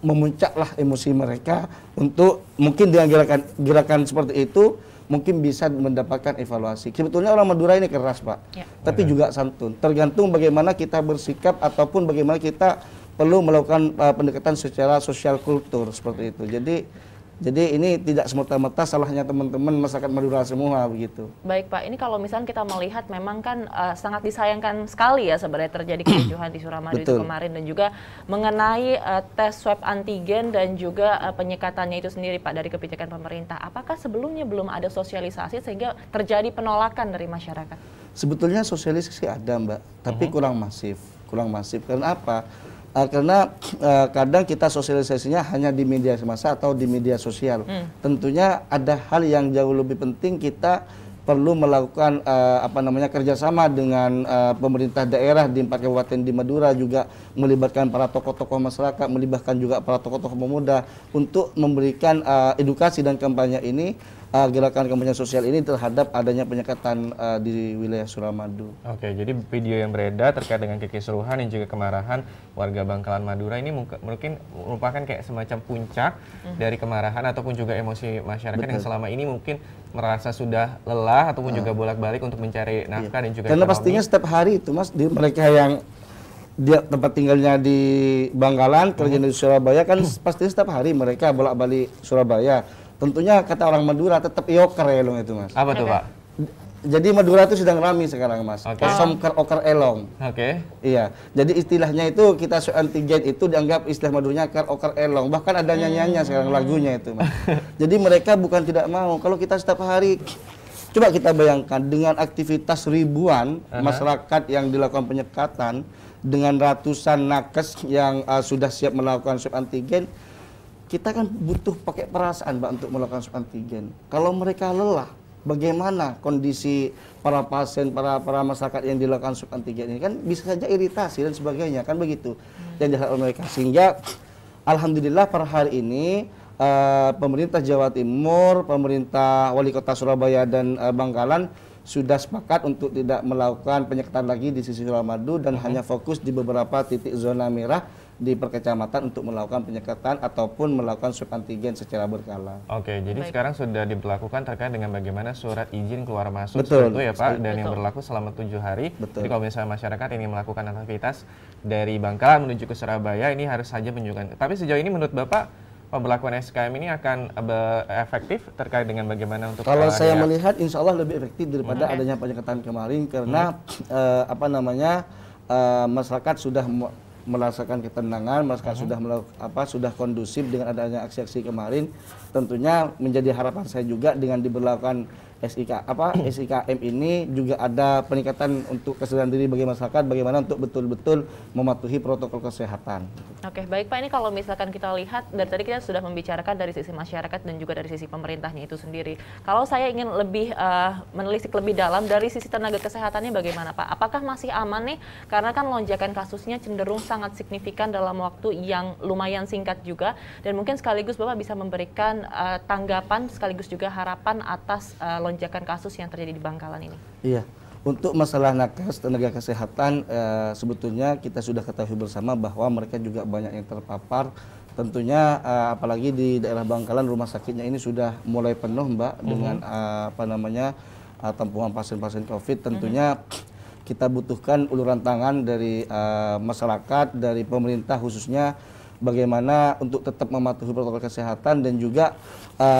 memuncaklah emosi mereka untuk mungkin dengan gerakan seperti itu mungkin bisa mendapatkan evaluasi. Sebetulnya orang Madura ini keras, Pak, tapi juga santun. Tergantung bagaimana kita bersikap ataupun bagaimana kita perlu melakukan pendekatan secara sosial kultur seperti itu. Jadi Jadi ini tidak semata-mata salahnya teman-teman masyarakat Madura semua begitu. Baik Pak, ini kalau misalnya kita melihat memang kan sangat disayangkan sekali ya sebenarnya terjadi kericuhan di Suramadu itu kemarin, dan juga mengenai tes swab antigen dan juga penyekatannya itu sendiri Pak dari kebijakan pemerintah. Apakah sebelumnya belum ada sosialisasi sehingga terjadi penolakan dari masyarakat? Sebetulnya sosialisasi ada Mbak, tapi kurang masif. Karena apa? Karena kadang kita sosialisasinya hanya di media massa atau di media sosial. Tentunya ada hal yang jauh lebih penting, kita perlu melakukan kerjasama dengan pemerintah daerah di 4 kabupaten di Madura, juga melibatkan para tokoh-tokoh masyarakat, melibatkan juga para tokoh-tokoh pemuda untuk memberikan edukasi dan kampanye ini, gerakan kampanye sosial ini terhadap adanya penyekatan di wilayah Suramadu. Oke, jadi video yang beredar terkait dengan kekisruhan dan juga kemarahan warga Bangkalan Madura ini mungkin merupakan kayak semacam puncak dari kemarahan ataupun juga emosi masyarakat yang selama ini mungkin merasa sudah lelah ataupun juga bolak-balik untuk mencari nafkah dan juga karena pastinya setiap hari itu Mas, mereka yang dia tempat tinggalnya di Bangkalan, kerja di Surabaya kan pasti setiap hari mereka bolak-balik Surabaya. Tentunya kata orang Madura tetap ioker elong itu Mas. Apa tuh Pak? Jadi Madura itu sedang ramai sekarang Mas. Kosong ker oker elong. Iya. Jadi istilahnya itu kita swab antigen itu dianggap istilah Maduranya ker oker elong. Bahkan ada nyanyiannya sekarang lagunya itu Mas. Jadi mereka bukan tidak mau. Kalau kita setiap hari, coba kita bayangkan dengan aktivitas ribuan masyarakat yang dilakukan penyekatan dengan ratusan nakes yang sudah siap melakukan swab antigen. Kita kan butuh pakai perasaan Mbak untuk melakukan swab antigen. Kalau mereka lelah, bagaimana kondisi para pasien, para masyarakat yang dilakukan swab antigen ini, kan bisa saja iritasi dan sebagainya, kan begitu yang diharapkan mereka. Sehingga alhamdulillah per hari ini pemerintah Jawa Timur, pemerintah Wali Kota Surabaya dan Bangkalan sudah sepakat untuk tidak melakukan penyekatan lagi di sisi Suramadu dan hanya fokus di beberapa titik zona merah di perkecamatan untuk melakukan penyekatan ataupun melakukan swab antigen secara berkala. Oke, jadi sekarang sudah diberlakukan terkait dengan bagaimana surat izin keluar masuk itu ya Pak, dan yang berlaku selama 7 hari. Jadi kalau misalnya masyarakat ini melakukan aktivitas dari Bangkalan menuju ke Surabaya, ini harus saja menunjukkan. Tapi sejauh ini menurut Bapak, pemberlakuan SKM ini akan efektif terkait dengan bagaimana untuk kalau saya melihat insya Allah lebih efektif daripada adanya penyekatan kemarin, karena masyarakat sudah merasakan ketenangan, masyarakat sudah kondusif dengan adanya aksi-aksi kemarin. Tentunya menjadi harapan saya juga dengan diberlakukan SIKM ini juga ada peningkatan untuk kesadaran diri bagi masyarakat bagaimana untuk betul-betul mematuhi protokol kesehatan. Oke, baik Pak, ini kalau misalkan kita lihat dari tadi kita sudah membicarakan dari sisi masyarakat dan juga dari sisi pemerintahnya itu sendiri. Kalau saya ingin lebih menelisik lebih dalam dari sisi tenaga kesehatannya bagaimana Pak? Apakah masih aman nih? Karena kan lonjakan kasusnya cenderung sangat signifikan dalam waktu yang lumayan singkat juga, dan mungkin sekaligus Bapak bisa memberikan tanggapan sekaligus juga harapan atas lonjakan kasus yang terjadi di Bangkalan ini. Iya, untuk masalah nakes tenaga kesehatan sebetulnya kita sudah ketahui bersama bahwa mereka juga banyak yang terpapar. Tentunya apalagi di daerah Bangkalan rumah sakitnya ini sudah mulai penuh Mbak dengan tampungan pasien-pasien COVID. Tentunya kita butuhkan uluran tangan dari masyarakat, dari pemerintah khususnya, bagaimana untuk tetap mematuhi protokol kesehatan, dan juga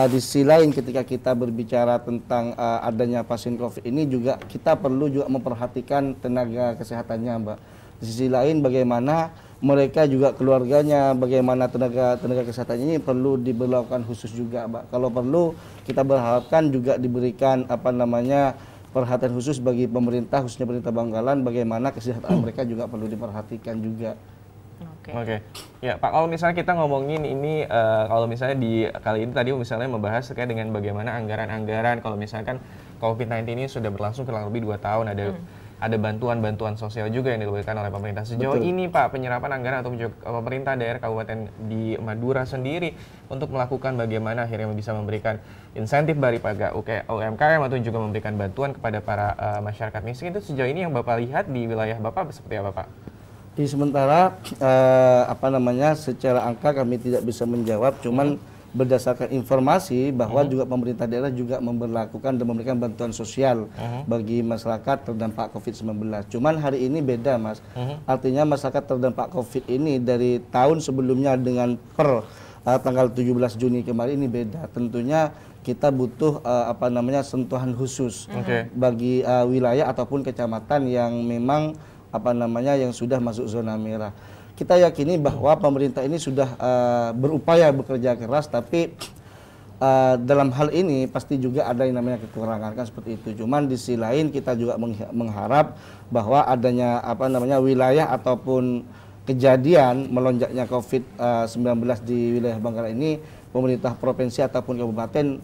di sisi lain ketika kita berbicara tentang adanya pasien COVID ini juga kita perlu juga memperhatikan tenaga kesehatannya Mbak. Di sisi lain bagaimana mereka juga keluarganya, bagaimana tenaga kesehatan ini perlu diberlakukan khusus juga Mbak. Kalau perlu kita berharapkan juga diberikan perhatian khusus bagi pemerintah, khususnya pemerintah Bangkalan, bagaimana kesehatan mereka juga perlu diperhatikan juga. Oke. Ya Pak, kalau misalnya kita ngomongin ini, kalau misalnya di kali ini tadi misalnya membahas terkait dengan bagaimana anggaran-anggaran, kalau misalkan COVID-19 ini sudah berlangsung kurang lebih 2 tahun, ada bantuan-bantuan sosial juga yang diberikan oleh pemerintah. Sejauh ini Pak, penyerapan anggaran atau pemerintah daerah kabupaten di Madura sendiri untuk melakukan bagaimana akhirnya bisa memberikan insentif dari UMKM atau juga memberikan bantuan kepada para masyarakat miskin, itu sejauh ini yang Bapak lihat di wilayah Bapak seperti apa Pak? Di sementara secara angka kami tidak bisa menjawab, cuman berdasarkan informasi bahwa juga pemerintah daerah juga memberlakukan dan memberikan bantuan sosial bagi masyarakat terdampak COVID-19. Cuman hari ini beda Mas, artinya masyarakat terdampak COVID ini dari tahun sebelumnya dengan per tanggal 17 Juni kemarin ini beda. Tentunya kita butuh sentuhan khusus bagi wilayah ataupun kecamatan yang memang yang sudah masuk zona merah. Kita yakini bahwa pemerintah ini sudah berupaya bekerja keras, tapi dalam hal ini pasti juga ada yang namanya kekurangan kan seperti itu. Cuman di sisi lain kita juga mengharap bahwa adanya wilayah ataupun kejadian melonjaknya COVID-19 di wilayah Bangkalan ini, pemerintah provinsi ataupun kabupaten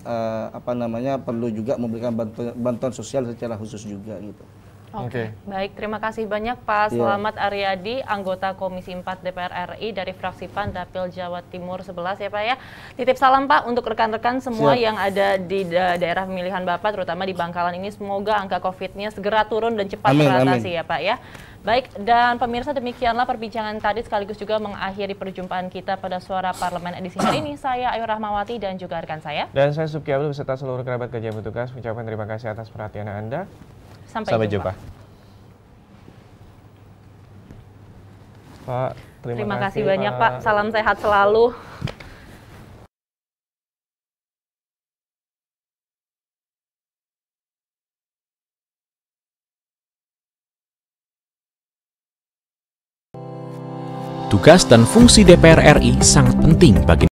perlu juga memberikan bantuan sosial secara khusus juga gitu. Oke. Baik, terima kasih banyak Pak Selamat Aryadi, anggota Komisi 4 DPR RI dari fraksi PAN Dapil Jawa Timur 11 ya Pak ya. Titip salam Pak untuk rekan-rekan semua yang ada di daerah pemilihan Bapak, terutama di Bangkalan ini, semoga angka COVID-nya segera turun dan cepat teratasi ya Pak ya. Baik, dan pemirsa, demikianlah perbincangan tadi sekaligus juga mengakhiri perjumpaan kita pada Suara Parlemen edisi hari ini. Saya Ayu Rahmawati dan juga rekan saya. Dan saya Subki Abdul beserta seluruh kerabat kerja bertugas mengucapkan terima kasih atas perhatian Anda. Sampai jumpa. Pak, terima kasih banyak Pak. Salam sehat selalu. Tugas dan fungsi DPR RI sangat penting bagi